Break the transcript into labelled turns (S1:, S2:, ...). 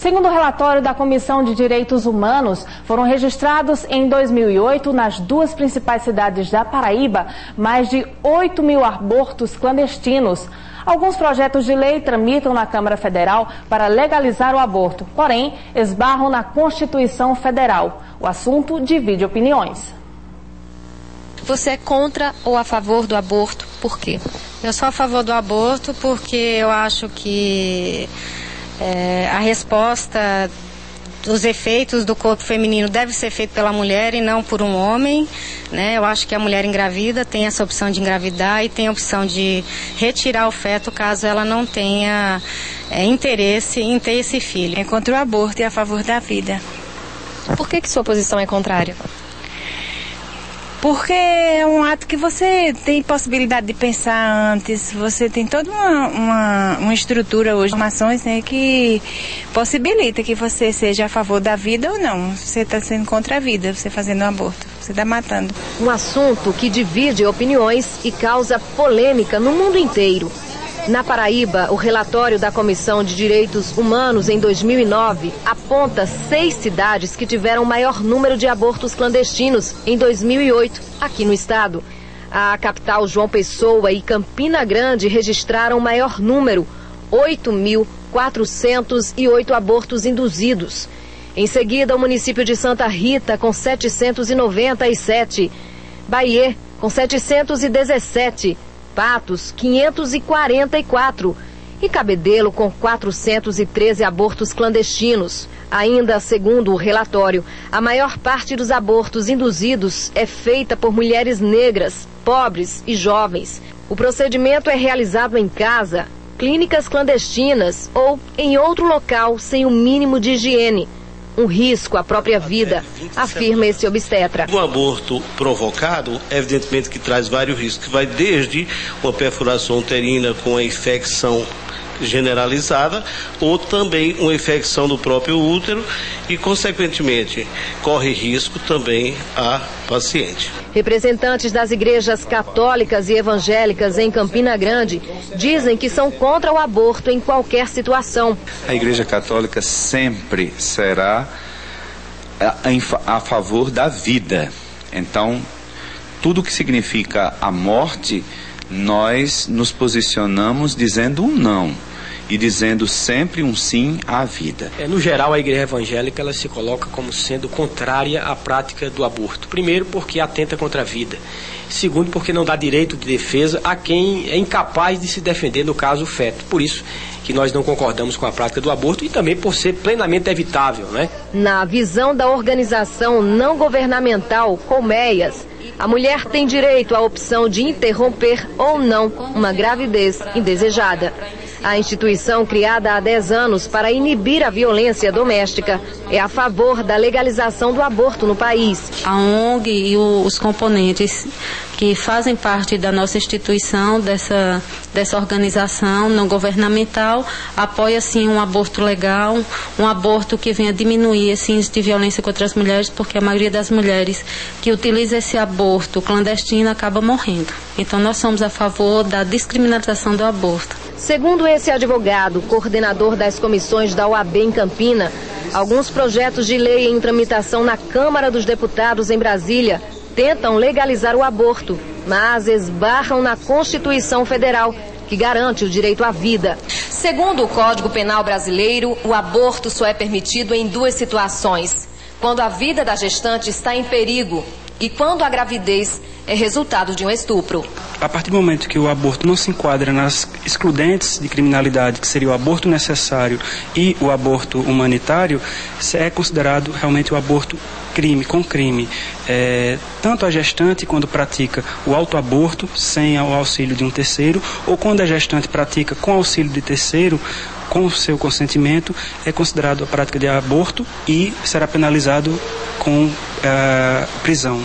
S1: Segundo o relatório da Comissão de Direitos Humanos, foram registrados em 2008, nas duas principais cidades da Paraíba, mais de 8 mil abortos clandestinos. Alguns projetos de lei tramitam na Câmara Federal para legalizar o aborto, porém, esbarram na Constituição Federal. O assunto divide opiniões.
S2: Você é contra ou a favor do aborto? Por quê?
S3: Eu sou a favor do aborto porque eu acho que a resposta dos efeitos do corpo feminino deve ser feito pela mulher e não por um homem, né? Eu acho que a mulher engravida tem essa opção de engravidar e tem a opção de retirar o feto caso ela não tenha interesse em ter esse filho.
S4: É contra o aborto e a favor da vida.
S2: Por que sua posição é contrária?
S4: Porque é um ato que você tem possibilidade de pensar antes, você tem toda uma estrutura hoje, informações, né, que possibilita que você seja a favor da vida ou não. Você está sendo contra a vida, você fazendo um aborto, você está matando.
S5: Um assunto que divide opiniões e causa polêmica no mundo inteiro. Na Paraíba, o relatório da Comissão de Direitos Humanos em 2009 aponta 6 cidades que tiveram maior número de abortos clandestinos em 2008, aqui no estado. A capital João Pessoa e Campina Grande registraram maior número, 8.408 abortos induzidos. Em seguida, o município de Santa Rita, com 797, Bahia, com 717, Patos, 544 e Cabedelo com 413 abortos clandestinos. Ainda segundo o relatório, a maior parte dos abortos induzidos é feita por mulheres negras, pobres e jovens. O procedimento é realizado em casa, clínicas clandestinas ou em outro local sem o mínimo de higiene. Um risco à própria vida, afirma esse obstetra.
S6: Um aborto provocado, evidentemente que traz vários riscos, que vai desde uma perfuração uterina com a infecção generalizada, ou também uma infecção do próprio útero e, consequentemente, corre risco também a paciente.
S5: Representantes das igrejas católicas e evangélicas em Campina Grande dizem que são contra o aborto em qualquer situação.
S7: A Igreja Católica sempre será a favor da vida. Então, tudo que significa a morte, nós nos posicionamos dizendo um não e dizendo sempre um sim à vida.
S8: No geral, a igreja evangélica ela se coloca como sendo contrária à prática do aborto. Primeiro, porque atenta contra a vida. Segundo, porque não dá direito de defesa a quem é incapaz de se defender, no caso, o feto. Por isso que nós não concordamos com a prática do aborto e também por ser plenamente evitável, né?
S5: Na visão da organização não governamental Colmeias, a mulher tem direito à opção de interromper ou não uma gravidez indesejada. A instituição, criada há 10 anos para inibir a violência doméstica, é a favor da legalização do aborto no país.
S3: A ONG e os componentes que fazem parte da nossa instituição, dessa organização não governamental, apoia sim um aborto legal, um aborto que venha diminuir esse índice de violência contra as mulheres, porque a maioria das mulheres que utiliza esse aborto clandestino acaba morrendo. Então nós somos a favor da descriminalização do aborto.
S5: Segundo esse advogado, coordenador das comissões da OAB em Campina, alguns projetos de lei em tramitação na Câmara dos Deputados em Brasília tentam legalizar o aborto, mas esbarram na Constituição Federal, que garante o direito à vida.
S9: Segundo o Código Penal brasileiro, o aborto só é permitido em 2 situações: quando a vida da gestante está em perigo e quando a gravidez é resultado de um estupro.
S10: A partir do momento que o aborto não se enquadra nas excludentes de criminalidade, que seria o aborto necessário e o aborto humanitário, é considerado realmente o aborto com crime. Tanto a gestante, quando pratica o autoaborto sem o auxílio de um terceiro, ou quando a gestante pratica com auxílio de terceiro, com o seu consentimento, é considerado a prática de aborto e será penalizado com prisão.